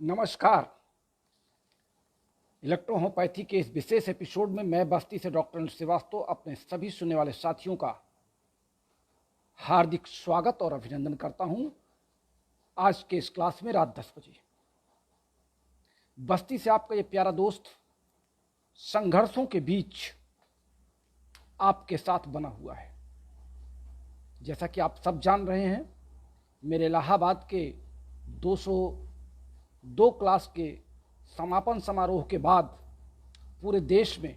नमस्कार। इलेक्ट्रोहोम्योपैथी के इस विशेष एपिसोड में मैं बस्ती से डॉक्टर अनिल श्रीवास्तव अपने सभी सुनने वाले साथियों का हार्दिक स्वागत और अभिनंदन करता हूं। आज के इस क्लास में रात 10 बजे बस्ती से आपका ये प्यारा दोस्त संघर्षों के बीच आपके साथ बना हुआ है। जैसा कि आप सब जान रहे हैं, मेरे इलाहाबाद के 202 क्लास के समापन समारोह के बाद पूरे देश में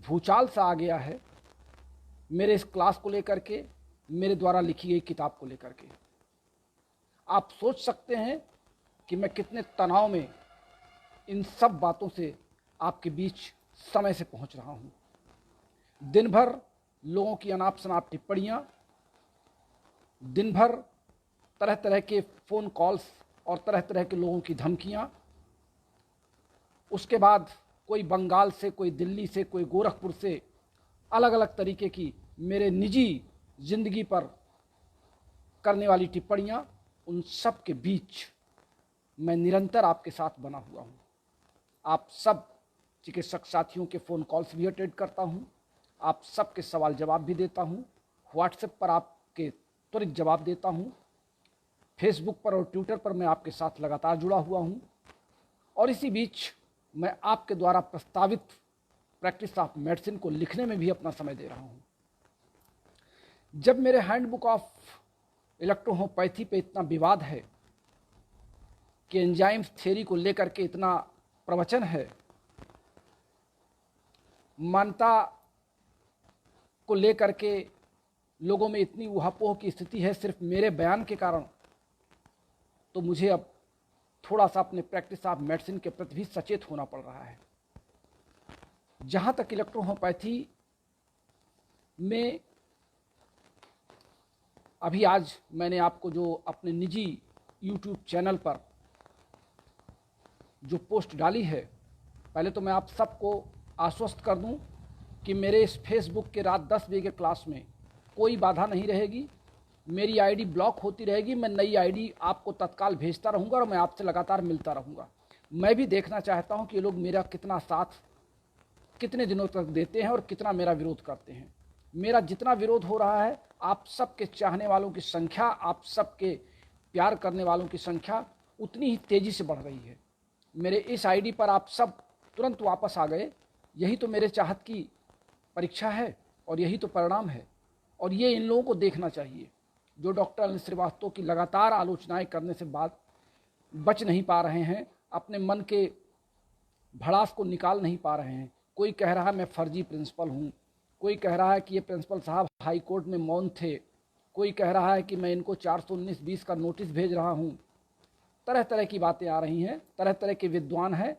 भूचाल सा आ गया है मेरे इस क्लास को लेकर के, मेरे द्वारा लिखी गई किताब को लेकर के। आप सोच सकते हैं कि मैं कितने तनाव में इन सब बातों से आपके बीच समय से पहुंच रहा हूं। दिन भर लोगों की अनाप शनाप टिप्पणियां, दिन भर तरह तरह के फ़ोन कॉल्स और तरह तरह के लोगों की धमकियां, उसके बाद कोई बंगाल से, कोई दिल्ली से, कोई गोरखपुर से अलग अलग तरीके की मेरे निजी ज़िंदगी पर करने वाली टिप्पणियां, उन सब के बीच मैं निरंतर आपके साथ बना हुआ हूं। आप सब चिकित्सक साथियों के फ़ोन कॉल्स भी अटेंड करता हूं, आप सबके सवाल जवाब भी देता हूं, व्हाट्सएप पर आपके त्वरित जवाब देता हूं, फेसबुक पर और ट्विटर पर मैं आपके साथ लगातार जुड़ा हुआ हूं। और इसी बीच मैं आपके द्वारा प्रस्तावित प्रैक्टिस ऑफ मेडिसिन को लिखने में भी अपना समय दे रहा हूं। जब मेरे हैंडबुक ऑफ इलेक्ट्रोहोम्योपैथी पे इतना विवाद है कि एंजाइम्स थ्योरी को लेकर के इतना प्रवचन है, मानता को लेकर के लोगों में इतनी ऊहापोह की स्थिति है सिर्फ मेरे बयान के कारण, तो मुझे अब थोड़ा सा अपने प्रैक्टिस ऑफ मेडिसिन के प्रति भी सचेत होना पड़ रहा है। जहाँ तक इलेक्ट्रोहोम्योपैथी में अभी आज मैंने आपको जो अपने निजी यूट्यूब चैनल पर जो पोस्ट डाली है, पहले तो मैं आप सबको आश्वस्त कर दूं कि मेरे इस फेसबुक के रात 10 बजे के क्लास में कोई बाधा नहीं रहेगी। मेरी आईडी ब्लॉक होती रहेगी, मैं नई आईडी आपको तत्काल भेजता रहूँगा और मैं आपसे लगातार मिलता रहूँगा। मैं भी देखना चाहता हूँ कि ये लोग मेरा कितना साथ कितने दिनों तक देते हैं और कितना मेरा विरोध करते हैं। मेरा जितना विरोध हो रहा है, आप सबके चाहने वालों की संख्या, आप सबके प्यार करने वालों की संख्या उतनी ही तेज़ी से बढ़ रही है। मेरे इस आईडी पर आप सब तुरंत वापस आ गए, यही तो मेरे चाहत की परीक्षा है और यही तो परिणाम है। और ये इन लोगों को देखना चाहिए जो डॉक्टर अनिल श्रीवास्तव की लगातार आलोचनाएं करने से बच नहीं पा रहे हैं, अपने मन के भड़ास को निकाल नहीं पा रहे हैं। कोई कह रहा है मैं फर्जी प्रिंसिपल हूँ, कोई कह रहा है कि ये प्रिंसिपल साहब हाई कोर्ट में मौन थे, कोई कह रहा है कि मैं इनको 419-20 का नोटिस भेज रहा हूँ। तरह तरह की बातें आ रही हैं, तरह तरह के विद्वान हैं।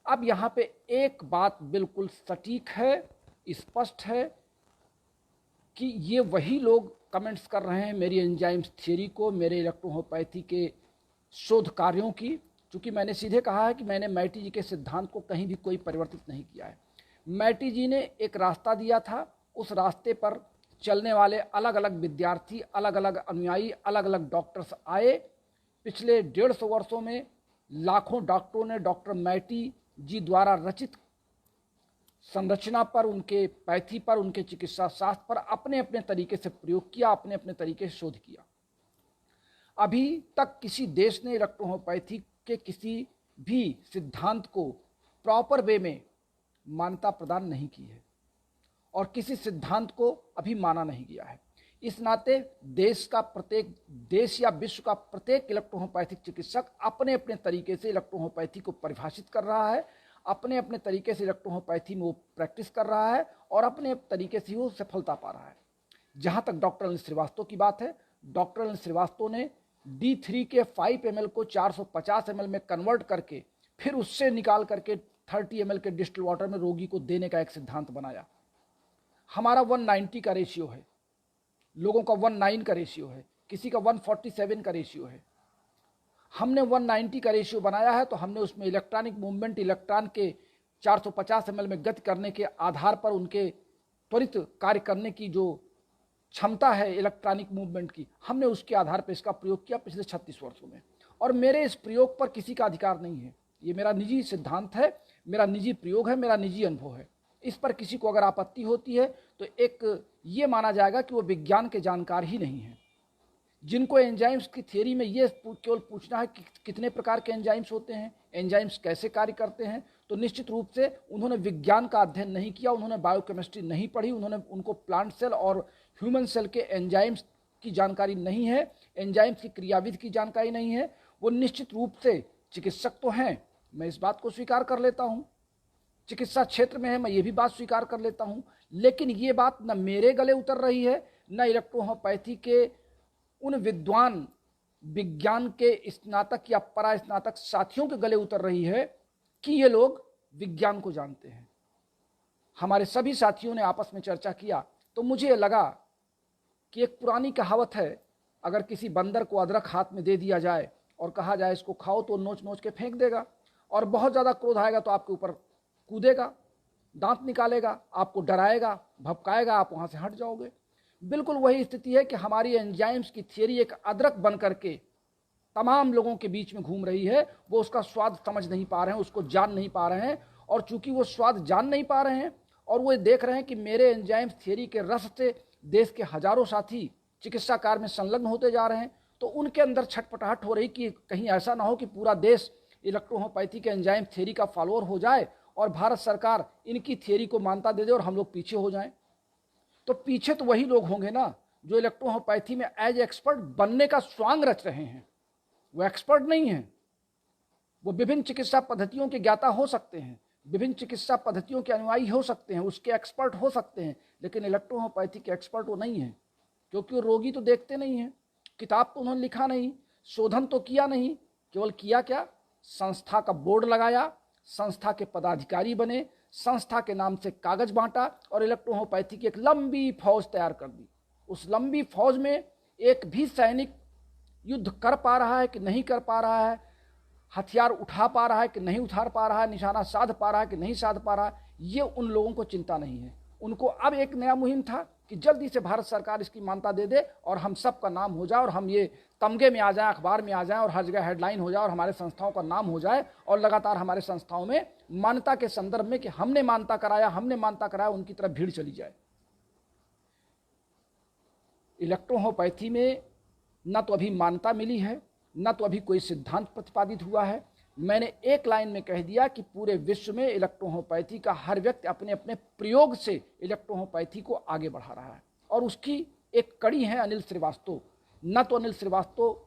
अब यहाँ पे एक बात बिल्कुल सटीक है, स्पष्ट है कि ये वही लोग कमेंट्स कर रहे हैं मेरी एंजाइम्स थ्योरी को, मेरे इलेक्ट्रोहोम्योपैथी के शोध कार्यों की। चूँकि मैंने सीधे कहा है कि मैंने मैटी जी के सिद्धांत को कहीं भी कोई परिवर्तित नहीं किया है। मैटी जी ने एक रास्ता दिया था, उस रास्ते पर चलने वाले अलग अलग विद्यार्थी, अलग अलग अनुयायी, अलग अलग डॉक्टर्स आए। पिछले 150 वर्षों में लाखों डॉक्टरों ने डॉक्टर मैटी जी द्वारा रचित संरचना पर, उनके पैथी पर, उनके चिकित्सा शास्त्र पर अपने अपने तरीके से प्रयोग किया, अपने अपने तरीके से शोध किया। अभी तक किसी देश ने इलेक्ट्रोहोम्योपैथी के किसी भी सिद्धांत को प्रॉपर वे में मान्यता प्रदान नहीं की है और किसी सिद्धांत को अभी माना नहीं गया है। इस नाते देश या विश्व का प्रत्येक इलेक्ट्रोहोम्योपैथिक चिकित्सक अपने अपने तरीके से इलेक्ट्रोहोम्योपैथी को परिभाषित कर रहा है, अपने अपने तरीके से इलेक्ट्रोहोम्योपैथी में वो प्रैक्टिस कर रहा है और अपने तरीके से वो सफलता पा रहा है। जहाँ तक डॉक्टर अनिल श्रीवास्तव की बात है, डॉक्टर अनिल श्रीवास्तव ने D3 के 5 ml को 450 ml में कन्वर्ट करके फिर उससे निकाल करके 30 ml के डिस्टिल वाटर में रोगी को देने का एक सिद्धांत बनाया। हमारा 190 का रेशियो है, लोगों का 19 का रेशियो है, किसी का 147 का रेशियो है। हमने 190 का रेशियो बनाया है तो हमने उसमें इलेक्ट्रॉनिक मूवमेंट, इलेक्ट्रॉन के 450 ml में गति करने के आधार पर उनके त्वरित कार्य करने की जो क्षमता है इलेक्ट्रॉनिक मूवमेंट की, हमने उसके आधार पर इसका प्रयोग किया पिछले 36 वर्षों में। और मेरे इस प्रयोग पर किसी का अधिकार नहीं है। ये मेरा निजी सिद्धांत है, मेरा निजी प्रयोग है, मेरा निजी अनुभव है। इस पर किसी को अगर आपत्ति होती है तो एक ये माना जाएगा कि वो विज्ञान के जानकार ही नहीं है। जिनको एंजाइम्स की थ्योरी में ये केवल पूछना है कि कितने प्रकार के एंजाइम्स होते हैं, एंजाइम्स कैसे कार्य करते हैं, तो निश्चित रूप से उन्होंने विज्ञान का अध्ययन नहीं किया, उन्होंने बायोकेमिस्ट्री नहीं पढ़ी, उनको प्लांट सेल और ह्यूमन सेल के एंजाइम्स की जानकारी नहीं है, एंजाइम्स की क्रियाविधि की जानकारी नहीं है। वो निश्चित रूप से चिकित्सक तो हैं, मैं इस बात को स्वीकार कर लेता हूँ, चिकित्सा क्षेत्र में है, मैं ये भी बात स्वीकार कर लेता हूँ, लेकिन ये बात न मेरे गले उतर रही है, न इलेक्ट्रोहोम्योपैथी के उन विद्वान विज्ञान के स्नातक या परास्नातक साथियों के गले उतर रही है कि ये लोग विज्ञान को जानते हैं। हमारे सभी साथियों ने आपस में चर्चा किया तो मुझे लगा कि एक पुरानी कहावत है, अगर किसी बंदर को अदरक हाथ में दे दिया जाए और कहा जाए इसको खाओ तो नोच नोच के फेंक देगा, और बहुत ज़्यादा क्रोध आएगा तो आपके ऊपर कूदेगा, दांत निकालेगा, आपको डराएगा, भपकाएगा, आप वहाँ से हट जाओगे। बिल्कुल वही स्थिति है कि हमारी एंजाइम्स की थियरी एक अदरक बन करके तमाम लोगों के बीच में घूम रही है। वो उसका स्वाद समझ नहीं पा रहे हैं, उसको जान नहीं पा रहे हैं, और चूंकि वो स्वाद जान नहीं पा रहे हैं और वो देख रहे हैं कि मेरे एंजाइम्स थियरी के रस से देश के हजारों साथी चिकित्सा कार्य में संलग्न होते जा रहे हैं, तो उनके अंदर छटपटाहट हो रही कि कहीं ऐसा ना हो कि पूरा देश इलेक्ट्रोहोम्योपैथी के एंजाइम थियरी का फॉलोअर हो जाए और भारत सरकार इनकी थियरी को मान्यता दे दे और हम लोग पीछे हो जाएं। तो पीछे तो वही लोग होंगे ना जो इलेक्ट्रोहोम्योपैथी में एज एक्सपर्ट बनने का स्वांग रच रहे हैं। वो एक्सपर्ट नहीं है, वो विभिन्न चिकित्सा पद्धतियों के ज्ञाता हो सकते हैं, विभिन्न चिकित्सा पद्धतियों के अनुयायी हो सकते हैं, उसके एक्सपर्ट हो सकते हैं, लेकिन इलेक्ट्रोहोम्योपैथी के एक्सपर्ट वो नहीं है, क्योंकि वो रोगी तो देखते नहीं हैं, किताब तो उन्होंने लिखा नहीं, शोधन तो किया नहीं, केवल किया क्या, संस्था का बोर्ड लगाया, संस्था के पदाधिकारी बने, संस्था के नाम से कागज बांटा और इलेक्ट्रोहोम्योपैथी की एक लंबी फौज तैयार कर दी। उस लंबी फौज में एक भी सैनिक युद्ध कर पा रहा है कि नहीं कर पा रहा है, हथियार उठा पा रहा है कि नहीं उठा पा रहा है, निशाना साध पा रहा है कि नहीं साध पा रहा है, ये उन लोगों को चिंता नहीं है। उनको अब एक नया मुहिम था कि जल्दी से भारत सरकार इसकी मान्यता दे दे और हम सब का नाम हो जाए और हम ये तमगे में आ जाए, अखबार में आ जाए और हर जगह हेडलाइन हो जाए और हमारे संस्थाओं का नाम हो जाए और लगातार हमारे संस्थाओं में मान्यता के संदर्भ में कि हमने मान्यता कराया उनकी तरफ भीड़ चली जाए। इलेक्ट्रोहोम्योपैथी में न तो अभी मान्यता मिली है, न तो अभी कोई सिद्धांत प्रतिपादित हुआ है। मैंने एक लाइन में कह दिया कि पूरे विश्व में इलेक्ट्रोहोम्योपैथी का हर व्यक्ति अपने अपने प्रयोग से इलेक्ट्रोहोम्योपैथी को आगे बढ़ा रहा है, और उसकी एक कड़ी है अनिल श्रीवास्तव। न तो अनिल श्रीवास्तव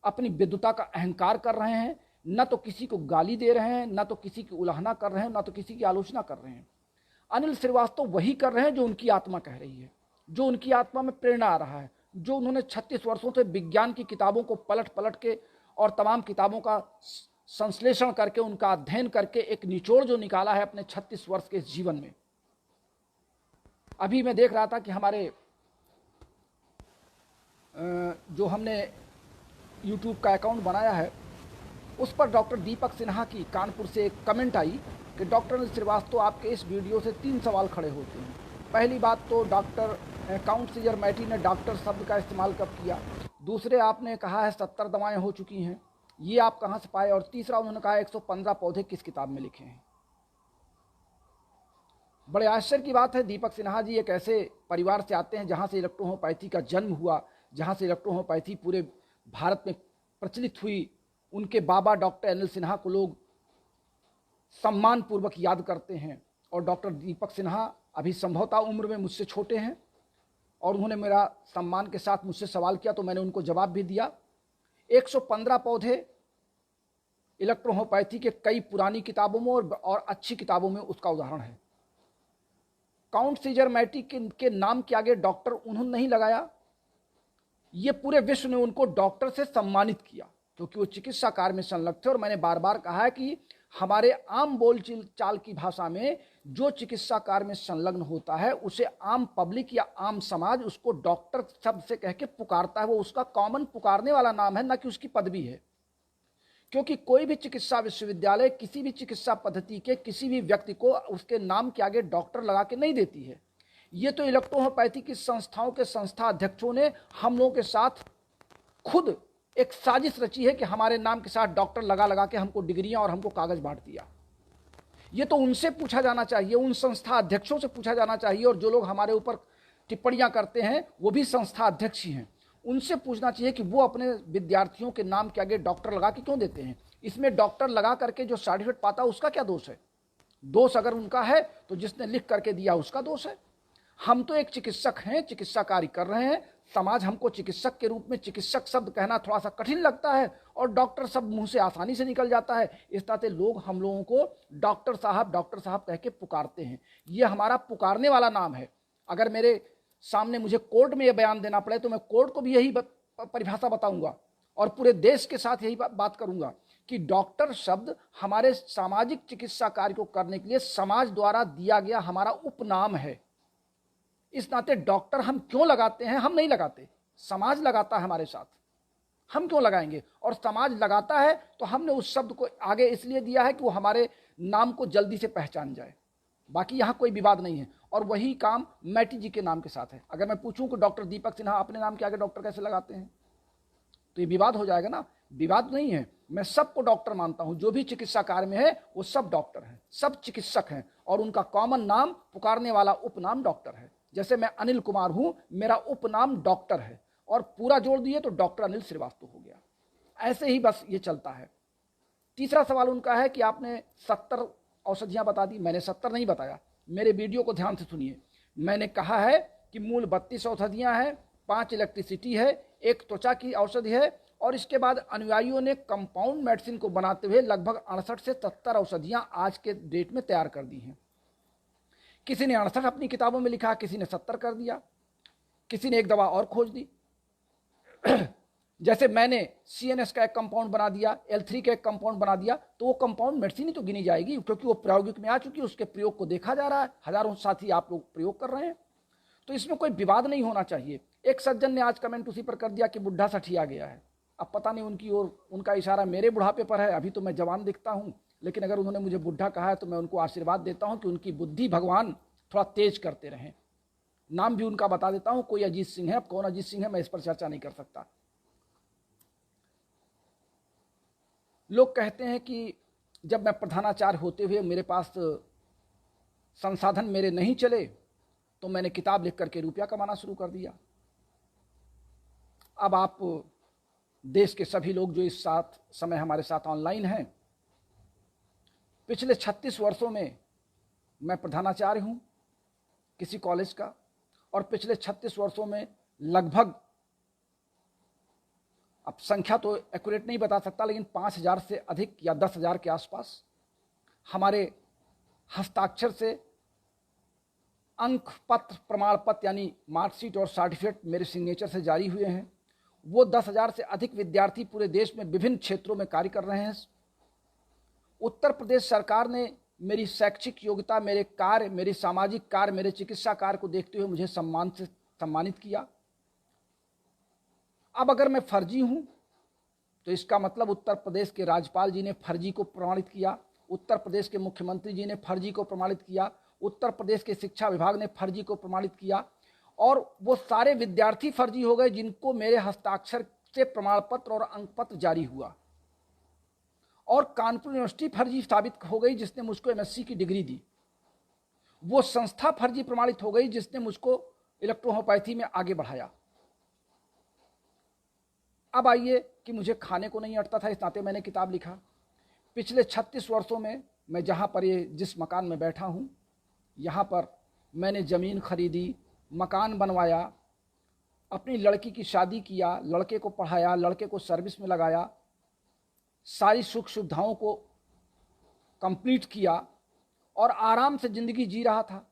अपनी विद्वता का अहंकार कर रहे हैं, न तो किसी को गाली दे रहे हैं, न तो किसी की उलाहना कर रहे हैं, न तो किसी की आलोचना कर रहे हैं। अनिल श्रीवास्तव वही कर रहे हैं जो उनकी आत्मा कह रही है, जो उनकी आत्मा में प्रेरणा आ रहा है, जो उन्होंने 36 वर्षों से विज्ञान की किताबों को पलट पलट के और तमाम किताबों का संश्लेषण करके, उनका अध्ययन करके एक निचोड़ जो निकाला है अपने 36 वर्ष के जीवन में। अभी मैं देख रहा था कि हमारे जो हमने YouTube का अकाउंट बनाया है उस पर डॉक्टर दीपक सिन्हा की कानपुर से एक कमेंट आई कि डॉक्टर अनिल श्रीवास्तव आपके इस वीडियो से 3 सवाल खड़े होते हैं। पहली बात तो डॉक्टर काउंट सीजर मैटी ने डॉक्टर शब्द का इस्तेमाल कब किया, दूसरे आपने कहा है 70 दवाएं हो चुकी हैं, ये आप कहाँ से पाए, और तीसरा उन्होंने कहा 115 पौधे किस किताब में लिखे हैं। बड़े आश्चर्य की बात है, दीपक सिन्हा जी एक ऐसे परिवार से आते हैं जहाँ से इलेक्ट्रोहोम्योपैथी का जन्म हुआ, जहाँ से इलेक्ट्रोहोम्योपैथी पूरे भारत में प्रचलित हुई। उनके बाबा डॉक्टर अनिल सिन्हा को लोग सम्मानपूर्वक याद करते हैं, और डॉक्टर दीपक सिन्हा अभी संभवतः उम्र में मुझसे छोटे हैं, और उन्होंने मेरा सम्मान के साथ मुझसे सवाल किया तो मैंने उनको जवाब भी दिया। 115 पौधे इलेक्ट्रोहोम्योपैथी के कई पुरानी किताबों में और अच्छी किताबों में उसका उदाहरण है। काउंट सीजर मैटी के नाम के आगे डॉक्टर उन्होंने नहीं लगाया, ये पूरे विश्व ने उनको डॉक्टर से सम्मानित किया क्योंकि वो चिकित्सा कार्य में संलग्न थे। और मैंने बार बार कहा है कि हमारे आम बोल चाल की भाषा में जो चिकित्सा कार्य में संलग्न होता है उसे आम पब्लिक या आम समाज उसको डॉक्टर शब्द से कह के पुकारता है, वो उसका कॉमन पुकारने वाला नाम है, ना कि उसकी पदवी है। क्योंकि कोई भी चिकित्सा विश्वविद्यालय किसी भी चिकित्सा पद्धति के किसी भी व्यक्ति को उसके नाम के आगे डॉक्टर लगा के नहीं देती है। ये तो इलेक्ट्रोहोम्योपैथी की संस्थाओं के संस्था अध्यक्षों ने हम लोगों के साथ खुद एक साजिश रची है कि हमारे नाम के साथ डॉक्टर लगा लगा के हमको डिग्रियां और हमको कागज बांट दिया। ये तो उनसे पूछा जाना चाहिए, उन संस्था अध्यक्षों से पूछा जाना चाहिए, और जो लोग हमारे ऊपर टिप्पणियां करते हैं वो भी संस्था अध्यक्ष ही हैं। उनसे पूछना चाहिए कि वो अपने विद्यार्थियों के नाम के आगे डॉक्टर लगा के क्यों देते हैं। इसमें डॉक्टर लगा करके जो सर्टिफिकेट पाता है उसका क्या दोष है? दोष अगर उनका है तो जिसने लिख करके दिया उसका दोष है। हम तो एक चिकित्सक हैं, चिकित्सा कार्य कर रहे हैं। समाज हमको चिकित्सक के रूप में, चिकित्सक शब्द कहना थोड़ा सा कठिन लगता है और डॉक्टर शब्द मुंह से आसानी से निकल जाता है। इस तरह से लोग हम लोगों को डॉक्टर साहब कह के पुकारते हैं। ये हमारा पुकारने वाला नाम है। अगर मेरे सामने मुझे कोर्ट में ये बयान देना पड़े तो मैं कोर्ट को भी यही परिभाषा बताऊंगा और पूरे देश के साथ यही बात करूंगा कि डॉक्टर शब्द हमारे सामाजिक चिकित्सा कार्य को करने के लिए समाज द्वारा दिया गया हमारा उपनाम है। इस नाते डॉक्टर हम क्यों लगाते हैं? हम नहीं लगाते, समाज लगाता है हमारे साथ। हम क्यों लगाएंगे? और समाज लगाता है तो हमने उस शब्द को आगे इसलिए दिया है कि वो हमारे नाम को जल्दी से पहचान जाए। बाकी यहाँ कोई विवाद नहीं है। और वही काम मैटी जी के नाम के साथ है। अगर मैं पूछूं कि डॉक्टर दीपक सिन्हा अपने नाम के आगे डॉक्टर कैसे लगाते हैं तो ये विवाद हो जाएगा ना। विवाद नहीं है, मैं सबको डॉक्टर मानता हूं। जो भी चिकित्सा कार्य में है वो सब डॉक्टर हैं, सब चिकित्सक हैं और उनका कॉमन नाम, पुकारने वाला उपनाम डॉक्टर है। जैसे मैं अनिल कुमार हूं, मेरा उपनाम डॉक्टर है और पूरा जोड़ दिए तो डॉक्टर अनिल श्रीवास्तव हो गया। ऐसे ही बस ये चलता है। तीसरा सवाल उनका है कि आपने 70 औषधियां बता दी। मैंने 70 नहीं बताया, मेरे वीडियो को ध्यान से सुनिए। मैंने कहा है कि मूल 32 औषधियां हैं, 5 इलेक्ट्रिसिटी है, 1 त्वचा की औषधि है और इसके बाद अनुयायियों ने कंपाउंड मेडिसिन को बनाते हुए लगभग 68 से 70 औषधियां आज के डेट में तैयार कर दी हैं। किसी ने 68 अपनी किताबों में लिखा, किसी ने 70 कर दिया, किसी ने एक दवा और खोज दी। जैसे मैंने CNS का एक कंपाउंड बना दिया, L3 का एक कंपाउंड बना दिया, तो वो कंपाउंड मेडिसिन ही तो गिनी जाएगी क्योंकि वो प्रायोगिक में आ चुकी है, उसके प्रयोग को देखा जा रहा है, हजारों साथी आप लोग प्रयोग कर रहे हैं। तो इसमें कोई विवाद नहीं होना चाहिए। एक सज्जन ने आज कमेंट उसी पर कर दिया कि बुढ़ा सठिया गया है। अब पता नहीं उनकी ओर उनका इशारा मेरे बुढ़ापे पर है। अभी तो मैं जवान दिखता हूं, लेकिन अगर उन्होंने मुझे बुढ़ा कहा है तो मैं उनको आशीर्वाद देता हूं कि उनकी बुद्धि भगवान थोड़ा तेज करते रहें। नाम भी उनका बता देता हूं, कोई अजीत सिंह है। अब कौन अजीत सिंह है मैं इस पर चर्चा नहीं कर सकता। लोग कहते हैं कि जब मैं प्रधानाचार्य होते हुए मेरे पास संसाधन मेरे नहीं चले तो मैंने किताब लिख करके रुपया कमाना शुरू कर दिया। अब आप देश के सभी लोग जो इस समय हमारे साथ ऑनलाइन हैं, पिछले 36 वर्षों में मैं प्रधानाचार्य हूं किसी कॉलेज का और पिछले 36 वर्षों में लगभग, अब संख्या तो एक्यूरेट नहीं बता सकता, लेकिन 5000 से अधिक या 10,000 के आसपास हमारे हस्ताक्षर से अंक पत्र, प्रमाण पत्र यानी मार्कशीट और सर्टिफिकेट मेरे सिग्नेचर से जारी हुए हैं। वो 10,000 से अधिक विद्यार्थी पूरे देश में विभिन्न क्षेत्रों में कार्य कर रहे हैं। उत्तर प्रदेश सरकार ने मेरी शैक्षिक योग्यता, मेरे कार्य, मेरे सामाजिक कार्य, मेरे चिकित्सा कार्य को देखते हुए मुझे सम्मानित किया। अब अगर मैं फर्जी हूं तो इसका मतलब उत्तर प्रदेश के राज्यपाल जी ने फर्जी को प्रमाणित किया, उत्तर प्रदेश के मुख्यमंत्री जी ने फर्जी को प्रमाणित किया, उत्तर प्रदेश के शिक्षा विभाग ने फर्जी को प्रमाणित किया और वो सारे विद्यार्थी फर्जी हो गए जिनको मेरे हस्ताक्षर से प्रमाण पत्र और अंक पत्र जारी हुआ। और कानपुर यूनिवर्सिटी फर्जी साबित हो गई जिसने मुझको MSc की डिग्री दी। वो संस्था फर्जी प्रमाणित हो गई जिसने मुझको इलेक्ट्रोहोम्योपैथी में आगे बढ़ाया। अब आइए कि मुझे खाने को नहीं अटता था, इस नाते मैंने किताब लिखा। पिछले 36 वर्षों में मैं जहाँ पर ये जिस मकान में बैठा हूँ, यहाँ पर मैंने ज़मीन खरीदी, मकान बनवाया, अपनी लड़की की शादी किया, लड़के को पढ़ाया, लड़के को सर्विस में लगाया, सारी सुख सुविधाओं को कंप्लीट किया और आराम से ज़िंदगी जी रहा था।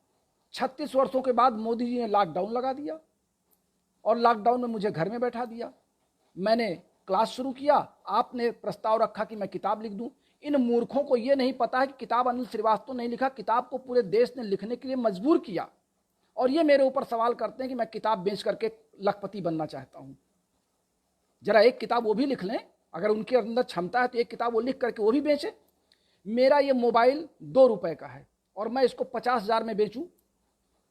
36 वर्षों के बाद मोदी जी ने लॉकडाउन लगा दिया और लॉकडाउन में मुझे घर में बैठा दिया। मैंने क्लास शुरू किया, आपने प्रस्ताव रखा कि मैं किताब लिख दूं। इन मूर्खों को ये नहीं पता है कि किताब अनिल श्रीवास्तव ने लिखा, किताब को पूरे देश ने लिखने के लिए मजबूर किया। और ये मेरे ऊपर सवाल करते हैं कि मैं किताब बेच करके लखपति बनना चाहता हूं। जरा एक किताब वो भी लिख लें, अगर उनके अंदर क्षमता है तो एक किताब वो लिख करके वो भी बेचें। मेरा ये मोबाइल 2 रुपए का है और मैं इसको 50,000 में बेचूं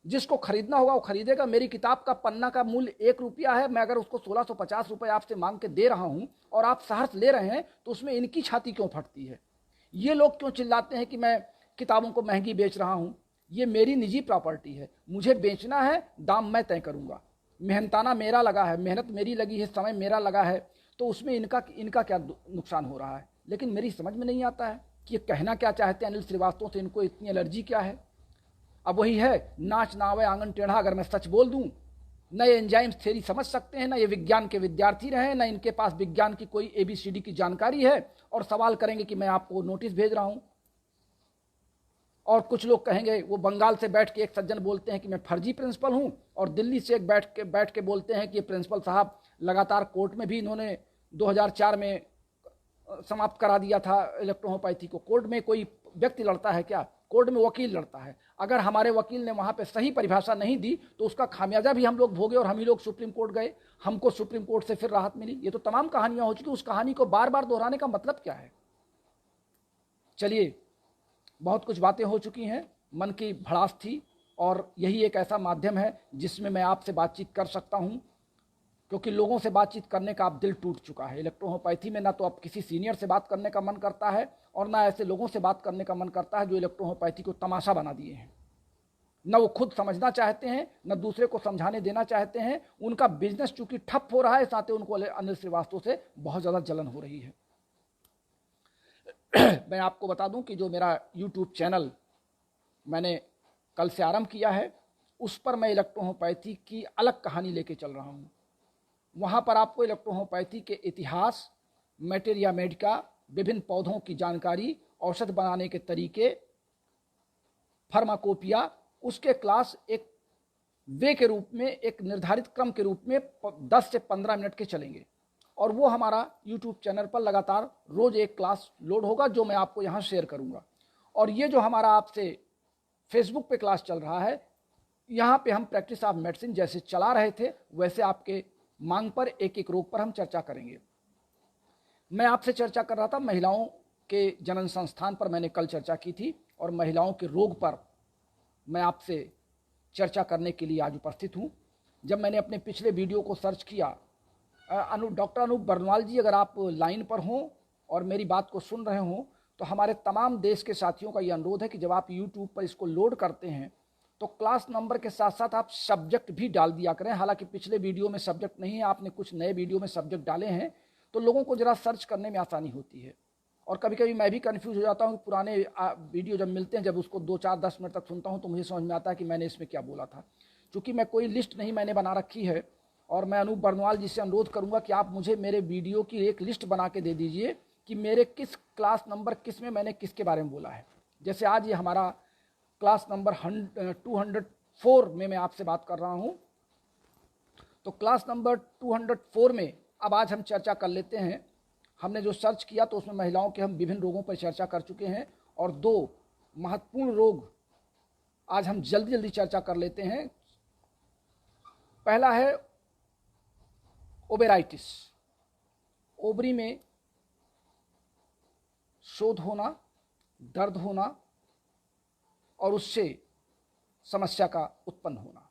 जिसको खरीदना होगा वो खरीदेगा। मेरी किताब का पन्ना का मूल्य 1 रुपया है, मैं अगर उसको 1650 रुपये आपसे मांग के दे रहा हूं और आप सहर्ष ले रहे हैं, तो उसमें इनकी छाती क्यों फटती है? ये लोग क्यों चिल्लाते हैं कि मैं किताबों को महंगी बेच रहा हूं? ये मेरी निजी प्रॉपर्टी है, मुझे बेचना है, दाम मैं तय करूंगा। मेहनताना मेरा लगा है, मेहनत मेरी लगी है, समय मेरा लगा है, तो उसमें इनका क्या नुकसान हो रहा है? लेकिन मेरी समझ में नहीं आता है कि ये कहना क्या चाहते हैं अनिल श्रीवास्तव से, इनको इतनी एलर्जी क्या है? अब वही है, नाच नावे आंगन टेढ़ा। अगर मैं सच बोल दूं, न ये एंजाइम्स थ्योरी समझ सकते हैं, न ये विज्ञान के विद्यार्थी रहे, न इनके पास विज्ञान की कोई ABCD की जानकारी है, और सवाल करेंगे कि मैं आपको नोटिस भेज रहा हूं। और कुछ लोग कहेंगे, वो बंगाल से बैठ के एक सज्जन बोलते हैं कि मैं फर्जी प्रिंसिपल हूं, और दिल्ली से एक बैठ के बोलते हैं कि ये प्रिंसिपल साहब लगातार कोर्ट में भी इन्होंने 2004 में समाप्त करा दिया था इलेक्ट्रोहोम्योपैथी को। कोर्ट में कोई व्यक्ति लड़ता है क्या? कोर्ट में वकील लड़ता है। अगर हमारे वकील ने वहां पे सही परिभाषा नहीं दी तो उसका खामियाजा भी हम लोग भोगे, और हम ही लोग सुप्रीम कोर्ट गए, हमको सुप्रीम कोर्ट से फिर राहत मिली। ये तो तमाम कहानियां हो चुकी। उस कहानी को बार बार दोहराने का मतलब क्या है? चलिए, बहुत कुछ बातें हो चुकी हैं, मन की भड़ास थी, और यही एक ऐसा माध्यम है जिसमें मैं आपसे बातचीत कर सकता हूं, क्योंकि लोगों से बातचीत करने का अब दिल टूट चुका है। इलेक्ट्रोहोम्योपैथी में ना तो अब किसी सीनियर से बात करने का मन करता है, और ना ऐसे लोगों से बात करने का मन करता है जो इलेक्ट्रोहोम्योपैथी को तमाशा बना दिए हैं। न वो खुद समझना चाहते हैं, न दूसरे को समझाने देना चाहते हैं। उनका बिजनेस चूंकि ठप हो रहा है, साथ ही उनको अनिल श्रीवास्तव से बहुत ज़्यादा जलन हो रही है। मैं आपको बता दूं कि जो मेरा YouTube चैनल मैंने कल से आरंभ किया है, उस पर मैं इलेक्ट्रोहोम्योपैथी की अलग कहानी लेके चल रहा हूं। वहाँ पर आपको इलेक्ट्रोहोम्योपैथी के इतिहास, मैटेरिया मेडिका, विभिन्न पौधों की जानकारी, औषध बनाने के तरीके, फार्माकोपिया, उसके क्लास एक वे के रूप में, एक निर्धारित क्रम के रूप में 10 से 15 मिनट के चलेंगे। और वो हमारा YouTube चैनल पर लगातार रोज एक क्लास लोड होगा, जो मैं आपको यहाँ शेयर करूँगा। और ये जो हमारा आपसे फेसबुक पे क्लास चल रहा है, यहाँ पे हम प्रैक्टिस ऑफ मेडिसिन जैसे चला रहे थे, वैसे आपके मांग पर एक एक रोग पर हम चर्चा करेंगे। मैं आपसे चर्चा कर रहा था महिलाओं के जनन संस्थान पर, मैंने कल चर्चा की थी, और महिलाओं के रोग पर मैं आपसे चर्चा करने के लिए आज उपस्थित हूँ। जब मैंने अपने पिछले वीडियो को सर्च किया, डॉक्टर अनूप बरनवाल जी, अगर आप लाइन पर हों और मेरी बात को सुन रहे हों, तो हमारे तमाम देश के साथियों का ये अनुरोध है कि जब आप YouTube पर इसको लोड करते हैं तो क्लास नंबर के साथ साथ आप सब्जेक्ट भी डाल दिया करें। हालांकि पिछले वीडियो में सब्जेक्ट नहीं है, आपने कुछ नए वीडियो में सब्जेक्ट डाले हैं, तो लोगों को ज़रा सर्च करने में आसानी होती है। और कभी कभी मैं भी कन्फ्यूज़ हो जाता हूँ कि पुराने वीडियो जब मिलते हैं, जब उसको 2, 4, 10 मिनट तक सुनता हूँ, तो मुझे समझ में आता है कि मैंने इसमें क्या बोला था। चूँकि मैं कोई लिस्ट नहीं मैंने बना रखी है, और मैं अनूप बरनवाल जी से अनुरोध करूँगा कि आप मुझे मेरे वीडियो की एक लिस्ट बना के दे दीजिए कि मेरे किस क्लास नंबर किस में मैंने किसके बारे में बोला है। जैसे आज ये हमारा क्लास नंबर 204 में मैं आपसे बात कर रहा हूँ, तो क्लास नंबर 204 में अब आज हम चर्चा कर लेते हैं। हमने जो सर्च किया तो उसमें महिलाओं के हम विभिन्न रोगों पर चर्चा कर चुके हैं, और 2 महत्वपूर्ण रोग आज हम जल्दी जल्दी चर्चा कर लेते हैं। पहला है ओबेराइटिस, ओबरी में शोध होना, दर्द होना, और उससे समस्या का उत्पन्न होना।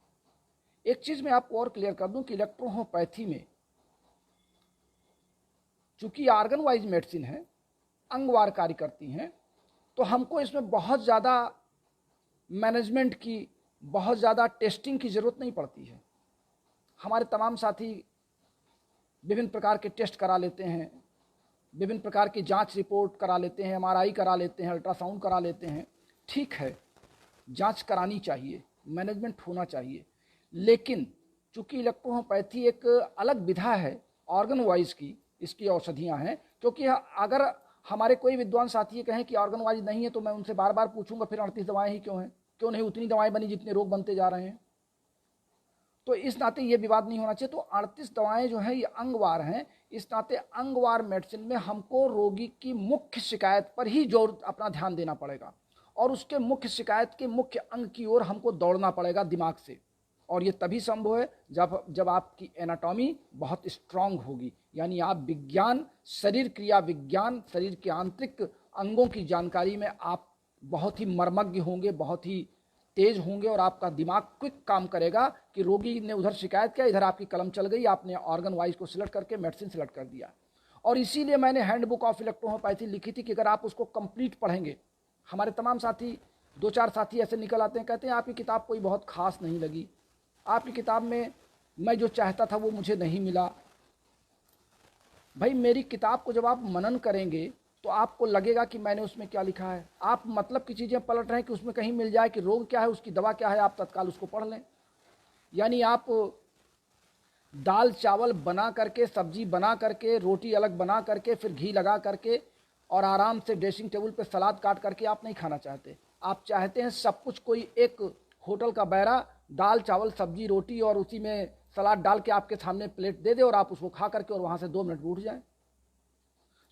एक चीज़ मैं आपको और क्लियर कर दूं कि इलेक्ट्रोहोम्योपैथी में चूंकि आर्गन वाइज मेडिसिन है, अंगवार कार्य करती हैं, तो हमको इसमें बहुत ज़्यादा मैनेजमेंट की, बहुत ज़्यादा टेस्टिंग की ज़रूरत नहीं पड़ती है। हमारे तमाम साथी विभिन्न प्रकार के टेस्ट करा लेते हैं, विभिन्न प्रकार की जांच रिपोर्ट करा लेते हैं, MRI करा लेते हैं, अल्ट्रासाउंड करा लेते हैं। ठीक है, जांच करानी चाहिए, मैनेजमेंट होना चाहिए, लेकिन चूंकि इलेक्ट्रोहोम्योपैथी एक अलग विधा है ऑर्गन वाइज की, इसकी औषधियाँ हैं। क्योंकि अगर हमारे कोई विद्वान साथी कहें कि ऑर्गन वाइज नहीं है, तो मैं उनसे बार बार पूछूंगा फिर 38 दवाएँ ही क्यों हैं? क्यों नहीं उतनी दवाएँ बनी जितने रोग बनते जा रहे हैं? तो इस नाते ये विवाद नहीं होना चाहिए। तो 38 दवाएं जो हैं ये अंगवार हैं। इस नाते अंगवार मेडिसिन में हमको रोगी की मुख्य शिकायत पर ही जोर अपना ध्यान देना पड़ेगा, और उसके मुख्य शिकायत के मुख्य अंग की ओर हमको दौड़ना पड़ेगा दिमाग से। और ये तभी संभव है जब आपकी एनाटॉमी बहुत स्ट्रांग होगी, यानी आप विज्ञान, शरीर क्रिया विज्ञान, शरीर के आंतरिक अंगों की जानकारी में आप बहुत ही मर्मज्ञ होंगे, बहुत ही तेज होंगे और आपका दिमाग क्विक काम करेगा कि रोगी ने उधर शिकायत किया, इधर आपकी कलम चल गई, आपने ऑर्गन वाइज को सिलेक्ट करके मेडिसिन सिलेक्ट कर दिया। और इसीलिए मैंने हैंडबुक ऑफ इलेक्ट्रोहोम्योपैथी लिखी थी कि अगर आप उसको कंप्लीट पढ़ेंगे, हमारे तमाम साथी, 2-4 साथी ऐसे निकल आते हैं, कहते हैं आपकी किताब कोई बहुत खास नहीं लगी, आपकी किताब में मैं जो चाहता था वो मुझे नहीं मिला। भाई मेरी किताब को जब आप मनन करेंगे तो आपको लगेगा कि मैंने उसमें क्या लिखा है। आप मतलब की चीज़ें पलट रहे हैं कि उसमें कहीं मिल जाए कि रोग क्या है, उसकी दवा क्या है, आप तत्काल उसको पढ़ लें। यानी आप दाल चावल बना करके, सब्जी बना करके, रोटी अलग बना करके, फिर घी लगा करके और आराम से ड्रेसिंग टेबल पे सलाद काट करके आप नहीं खाना चाहते। आप चाहते हैं सब कुछ कोई एक होटल का बैरा, दाल चावल सब्जी रोटी और उसी में सलाद डाल के आपके सामने प्लेट दे दे और आप उसको खा करके और वहाँ से 2 मिनट में उठ जाएं।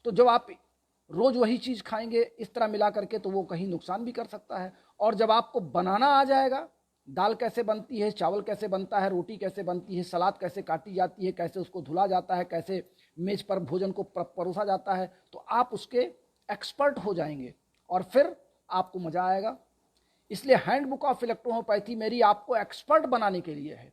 तो जब आप रोज़ वही चीज़ खाएंगे इस तरह मिला करके तो वो कहीं नुकसान भी कर सकता है। और जब आपको बनाना आ जाएगा, दाल कैसे बनती है, चावल कैसे बनता है, रोटी कैसे बनती है, सलाद कैसे काटी जाती है, कैसे उसको धुला जाता है, कैसे मेज पर भोजन को परोसा जाता है, तो आप उसके एक्सपर्ट हो जाएंगे और फिर आपको मज़ा आएगा। इसलिए हैंडबुक ऑफ इलेक्ट्रोहोम्योपैथी मेरी आपको एक्सपर्ट बनाने के लिए है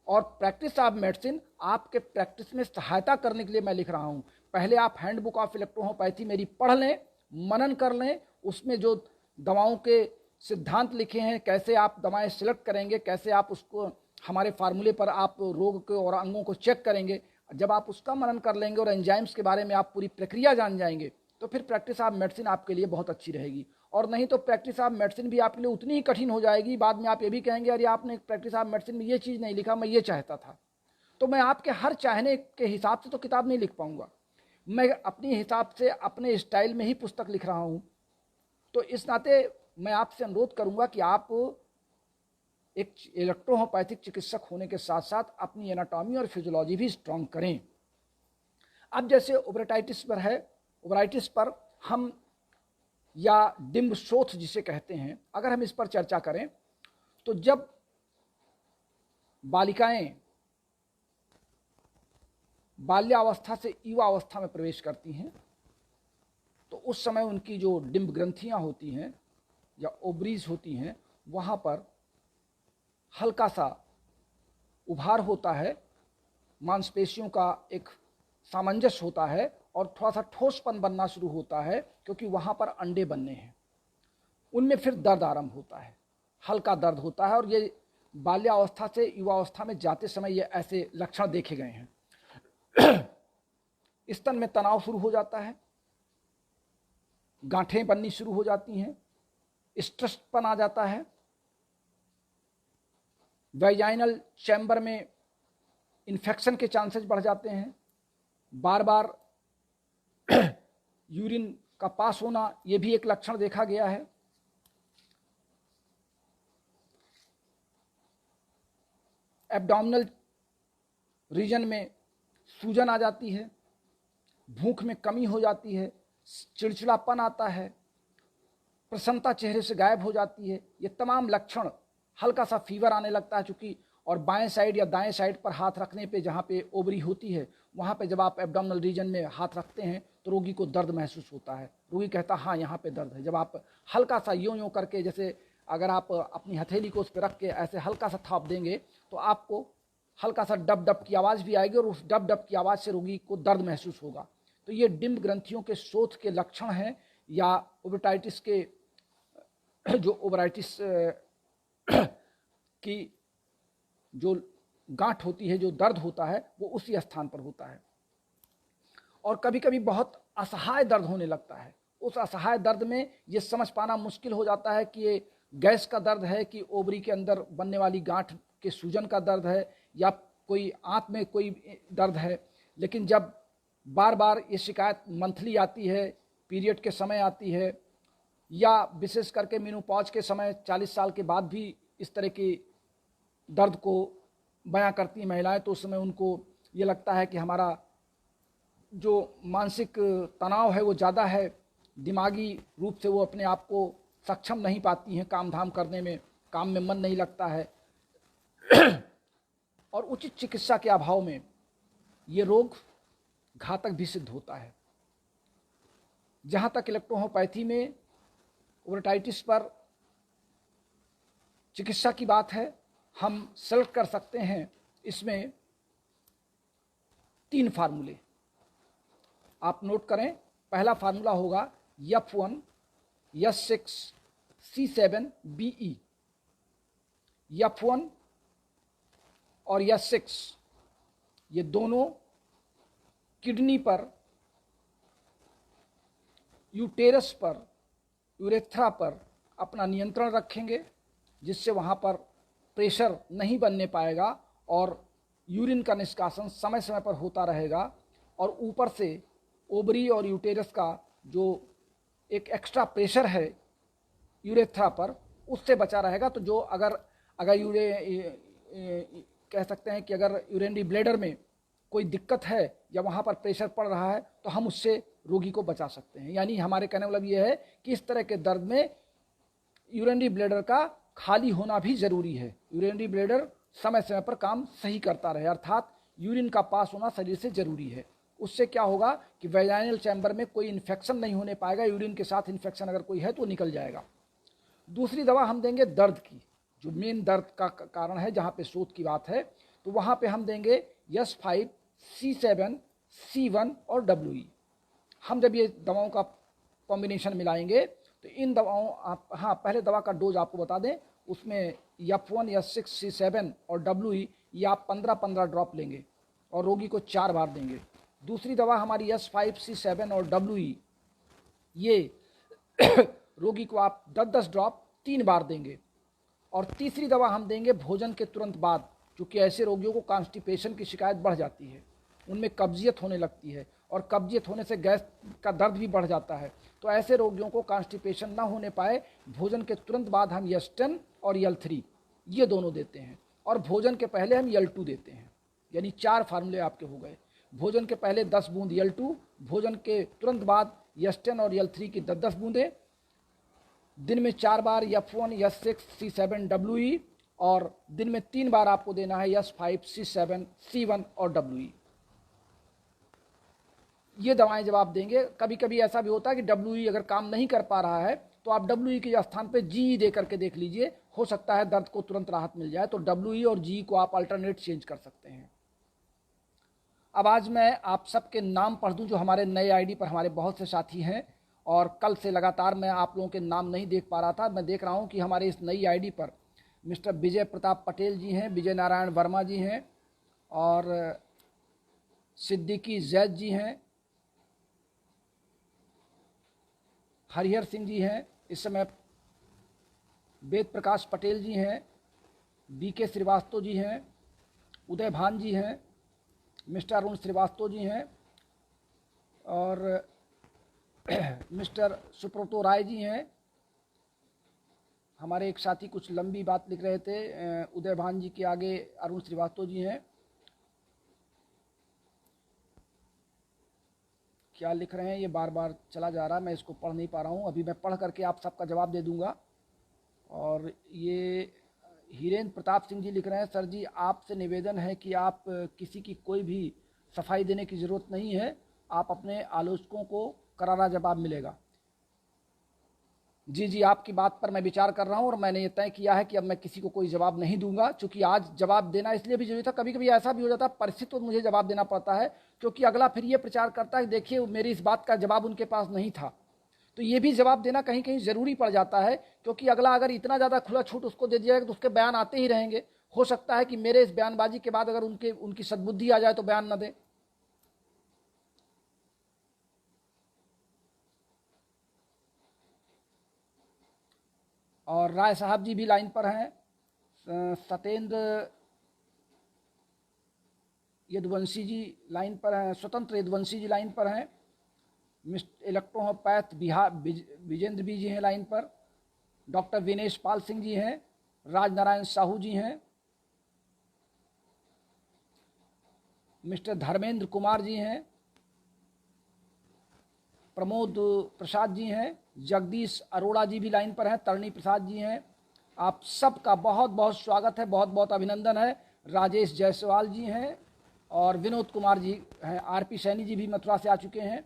और प्रैक्टिस ऑफ मेडिसिन आपके प्रैक्टिस में सहायता करने के लिए मैं लिख रहा हूँ। पहले आप हैंडबुक ऑफ इलेक्ट्रोहोम्योपैथी मेरी पढ़ लें, मनन कर लें, उसमें जो दवाओं के सिद्धांत लिखे हैं, कैसे आप दवाएं सिलेक्ट करेंगे, कैसे आप उसको हमारे फार्मूले पर आप रोग के और अंगों को चेक करेंगे, जब आप उसका मनन कर लेंगे और एंजाइम्स के बारे में आप पूरी प्रक्रिया जान जाएंगे तो फिर प्रैक्टिस ऑफ मेडिसिन आपके लिए बहुत अच्छी रहेगी। और नहीं तो प्रैक्टिस ऑफ मेडिसिन भी आपके लिए उतनी ही कठिन हो जाएगी। बाद में आप ये भी कहेंगे अरे आपने प्रैक्टिस ऑफ मेडिसिन में ये चीज़ नहीं लिखा, मैं ये चाहता था। तो मैं आपके हर चाहने के हिसाब से तो किताब नहीं लिख पाऊंगा, मैं अपने हिसाब से अपने स्टाइल में ही पुस्तक लिख रहा हूँ। तो इस नाते मैं आपसे अनुरोध करूंगा कि आप एक इलेक्ट्रोहोम्योपैथिक चिकित्सक होने के साथ साथ अपनी एनाटॉमी और फिजियोलॉजी भी स्ट्रांग करें। अब जैसे ओबराइटिस पर है, ओबराइटिस पर हम या डिम्ब शोथ जिसे कहते हैं, अगर हम इस पर चर्चा करें तो जब बालिकाएं बाल्यावस्था से युवावस्था में प्रवेश करती हैं तो उस समय उनकी जो डिम्ब ग्रंथियां होती हैं या ओवरीज होती हैं, वहाँ पर हल्का सा उभार होता है, मांसपेशियों का एक सामंजस्य होता है और थोड़ा सा ठोसपन बनना शुरू होता है क्योंकि वहाँ पर अंडे बनने हैं। उनमें फिर दर्द आरंभ होता है, हल्का दर्द होता है और ये बाल्यावस्था से युवावस्था में जाते समय ये ऐसे लक्षण देखे गए हैं। स्तन में तनाव शुरू हो जाता है, गांठें बननी शुरू हो जाती हैं, स्ट्रेसपन आ जाता है, वैजाइनल चैम्बर में इन्फेक्शन के चांसेस बढ़ जाते हैं, बार बार यूरिन का पास होना ये भी एक लक्षण देखा गया है। एब्डोमिनल रीजन में सूजन आ जाती है, भूख में कमी हो जाती है, चिड़चिड़ापन आता है, प्रसन्नता चेहरे से गायब हो जाती है। ये तमाम लक्षण, हल्का सा फीवर आने लगता है चूँकि, और बाएं साइड या दाएं साइड पर हाथ रखने पे जहाँ पे ओवरी होती है वहाँ पे जब आप एब्डोमिनल रीजन में हाथ रखते हैं तो रोगी को दर्द महसूस होता है। रोगी कहता हाँ यहाँ पे दर्द है। जब आप हल्का सा यूं करके, जैसे अगर आप अपनी हथेली को उस पर रख के ऐसे हल्का सा थाप देंगे तो आपको हल्का सा डब डब की आवाज़ भी आएगी और उस डब डब की आवाज़ से रोगी को दर्द महसूस होगा। तो ये डिम्ब ग्रंथियों के शोथ के लक्षण हैं या ओबराइटिस के, जो ओबराइटिस की जो गांठ होती है, जो दर्द होता है वो उसी स्थान पर होता है। और कभी कभी बहुत असहाय दर्द होने लगता है। उस असहाय दर्द में ये समझ पाना मुश्किल हो जाता है कि ये गैस का दर्द है कि ओवरी के अंदर बनने वाली गांठ के सूजन का दर्द है या कोई आंत में कोई दर्द है। लेकिन जब बार बार ये शिकायत मंथली आती है, पीरियड के समय आती है, या विशेष करके मेनोपॉज के समय 40 साल के बाद भी इस तरह की दर्द को बयां करती हैं महिलाएं, तो उस समय उनको ये लगता है कि हमारा जो मानसिक तनाव है वो ज़्यादा है, दिमागी रूप से वो अपने आप को सक्षम नहीं पाती हैं काम धाम करने में, काम में मन नहीं लगता है। और उचित चिकित्सा के अभाव में ये रोग घातक भी सिद्ध होता है। जहाँ तक इलेक्ट्रोहोम्योपैथी में ओबराइटिस पर चिकित्सा की बात है, हम सेलेक्ट कर सकते हैं इसमें 3 फार्मूले, आप नोट करें। पहला फार्मूला होगा F1 S6 C7 BE। F1 और S6 ये दोनों किडनी पर, यूटेरस पर, यूरेथ्रा पर अपना नियंत्रण रखेंगे, जिससे वहाँ पर प्रेशर नहीं बनने पाएगा और यूरिन का निष्कासन समय समय पर होता रहेगा। और ऊपर से ओवरी और यूटेरस का जो एक एक्स्ट्रा प्रेशर है यूरेथ्रा पर, उससे बचा रहेगा। तो जो अगर कह सकते हैं कि अगर यूरिनरी ब्लैडर में कोई दिक्कत है या वहाँ पर प्रेशर पड़ रहा है तो हम उससे रोगी को बचा सकते हैं। यानी हमारे कहने वाला ये है कि इस तरह के दर्द में यूरिनरी ब्लैडर का खाली होना भी ज़रूरी है। यूरिनरी ब्लैडर समय समय पर काम सही करता रहे, अर्थात यूरिन का पास होना शरीर से ज़रूरी है। उससे क्या होगा कि वेजाइनल चैम्बर में कोई इन्फेक्शन नहीं होने पाएगा, यूरिन के साथ इन्फेक्शन अगर कोई है तो निकल जाएगा। दूसरी दवा हम देंगे दर्द की, जो मेन दर्द का कारण है, जहाँ पे शोथ की बात है, तो वहाँ पे हम देंगे S5 C7 C1 और WE। हम जब ये दवाओं का कॉम्बिनेशन मिलाएंगे तो इन दवाओं पहले दवा का डोज आपको बता दें, उसमें F1 S6 C7 और WE ये आप 15-15 ड्रॉप लेंगे और रोगी को 4 बार देंगे। दूसरी दवा हमारी S5 C7 और WE ये रोगी को आप 10-10 ड्रॉप 3 बार देंगे। और तीसरी दवा हम देंगे भोजन के तुरंत बाद, क्योंकि ऐसे रोगियों को कॉन्स्टिपेशन की शिकायत बढ़ जाती है, उनमें कब्जियत होने लगती है और कब्जियत होने से गैस का दर्द भी बढ़ जाता है। तो ऐसे रोगियों को कॉन्स्टिपेशन ना होने पाए, भोजन के तुरंत बाद हम S10 और L3 ये दोनों देते हैं, और भोजन के पहले हम L2 देते हैं। यानी 4 फार्मूले आपके हो गए। भोजन के पहले 10 बूंद L2, भोजन के तुरंत बाद S10 और L3 की 10-10 बूंदें, दिन में 4 बार F1 S6 C7 WE, और दिन में 3 बार आपको देना है S5 C7 C1 और WE। ये दवाएं जब आप देंगे, कभी कभी ऐसा भी होता है कि WE अगर काम नहीं कर पा रहा है तो आप WE के स्थान पे GE दे करके देख लीजिए, हो सकता है दर्द को तुरंत राहत मिल जाए। तो WE और GE को आप अल्टरनेट चेंज कर सकते हैं। अब आज मैं आप सबके नाम पढ़ दूं जो हमारे नए आईडी पर हमारे बहुत से साथी हैं, और कल से लगातार मैं आप लोगों के नाम नहीं देख पा रहा था। मैं देख रहा हूं कि हमारे इस नई आईडी पर मिस्टर विजय प्रताप पटेल जी हैं, विजय नारायण वर्मा जी हैं, और सिद्दीकी जैद जी हैं, हरिहर सिंह जी हैं, इस समय वेद प्रकाश पटेल जी हैं, BK श्रीवास्तव जी हैं, उदय भान जी हैं, मिस्टर अरुण श्रीवास्तव जी हैं, और मिस्टर सुब्रतो राय जी हैं। हमारे एक साथी कुछ लंबी बात लिख रहे थे, उदय भान जी के आगे अरुण श्रीवास्तव जी हैं। क्या लिख रहे हैं ये बार बार चला जा रहा है, मैं इसको पढ़ नहीं पा रहा हूँ। अभी मैं पढ़ करके आप सबका जवाब दे दूंगा। और ये हीरेंद्र प्रताप सिंह जी लिख रहे हैं, सर जी आपसे निवेदन है कि आप किसी की कोई भी सफाई देने की ज़रूरत नहीं है, आप अपने आलोचकों को करारा जवाब मिलेगा। जी जी, आपकी बात पर मैं विचार कर रहा हूं और मैंने ये तय किया है कि अब मैं किसी को कोई जवाब नहीं दूंगा, क्योंकि आज जवाब देना इसलिए भी जरूरी था। कभी कभी ऐसा भी हो जाता है, परिस्थिति तो मुझे जवाब देना पड़ता है, क्योंकि अगला फिर ये प्रचार करता है देखिए मेरी इस बात का जवाब उनके पास नहीं था। तो ये भी जवाब देना कहीं कहीं ज़रूरी पड़ जाता है, क्योंकि अगला अगर इतना ज़्यादा खुला छूट उसको दे दिया जाएगा तो उसके बयान आते ही रहेंगे। हो सकता है कि मेरे इस बयानबाजी के बाद अगर उनकी सद्बुद्धि आ जाए तो बयान न दें। और राय साहब जी भी लाइन पर हैं, सत्येंद्र यदुवंशी जी लाइन पर हैं, स्वतंत्र यदुवंशी जी लाइन पर हैं, मिस्टर इलेक्ट्रोपैथ बिहार विजेंद्र भी जी हैं लाइन पर, डॉक्टर विनेश पाल सिंह जी हैं, राजनारायण साहू जी हैं, मिस्टर धर्मेंद्र कुमार जी हैं, प्रमोद प्रसाद जी हैं, जगदीश अरोड़ा जी भी लाइन पर हैं, तरणी प्रसाद जी हैं। आप सबका बहुत बहुत स्वागत है, बहुत बहुत अभिनंदन है। राजेश जायसवाल जी हैं और विनोद कुमार जी हैं, RP सैनी जी भी मथुरा से आ चुके हैं,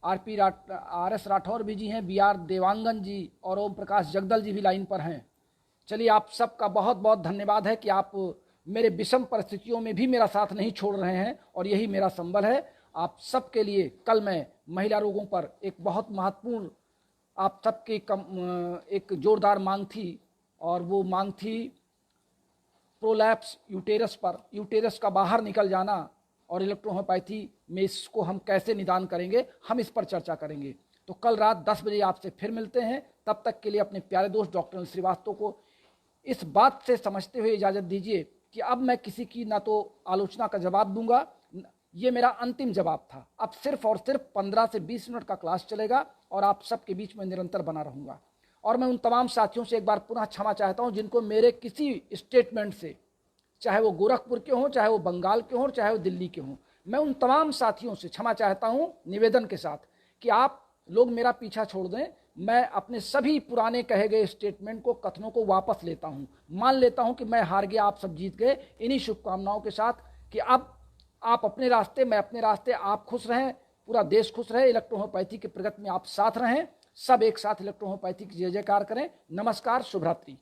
RS राठौर भी जी हैं, BR देवांगन जी और ओम प्रकाश जगदल जी भी लाइन पर हैं। चलिए, आप सबका बहुत बहुत धन्यवाद है कि आप मेरे विषम परिस्थितियों में भी मेरा साथ नहीं छोड़ रहे हैं, और यही मेरा संबल है। आप सबके लिए कल मैं महिला रोगों पर एक बहुत महत्वपूर्ण, आप सबकी एक जोरदार मांग थी, और वो मांग थी प्रोलैप्स यूटेरस पर, यूटेरस का बाहर निकल जाना, और इलेक्ट्रोहोम्योपैथी में इसको हम कैसे निदान करेंगे, हम इस पर चर्चा करेंगे। तो कल रात 10 बजे आपसे फिर मिलते हैं। तब तक के लिए अपने प्यारे दोस्त डॉक्टर श्रीवास्तव को इस बात से समझते हुए इजाज़त दीजिए कि अब मैं किसी की ना तो आलोचना का जवाब दूंगा, ये मेरा अंतिम जवाब था। अब सिर्फ और सिर्फ 15 से 20 मिनट का क्लास चलेगा, और आप सबके बीच में निरंतर बना रहूँगा। और मैं उन तमाम साथियों से एक बार पुनः क्षमा चाहता हूँ जिनको मेरे किसी स्टेटमेंट से, चाहे वो गोरखपुर के हों, चाहे वो बंगाल के हों, चाहे वो दिल्ली के हों, मैं उन तमाम साथियों से क्षमा चाहता हूँ निवेदन के साथ कि आप लोग मेरा पीछा छोड़ दें। मैं अपने सभी पुराने कहे गए स्टेटमेंट को, कथनों को वापस लेता हूँ, मान लेता हूँ कि मैं हार गया, आप सब जीत गए। इन्हीं शुभकामनाओं के साथ कि अब आप अपने रास्ते, मैं अपने रास्ते, आप खुश रहें, पूरा देश खुश रहे, इलेक्ट्रोहोम्योपैथी की प्रगति में आप साथ रहें, सब एक साथ इलेक्ट्रोहोम्योपैथी की जय जयकार करें। नमस्कार, शुभ रात्रि।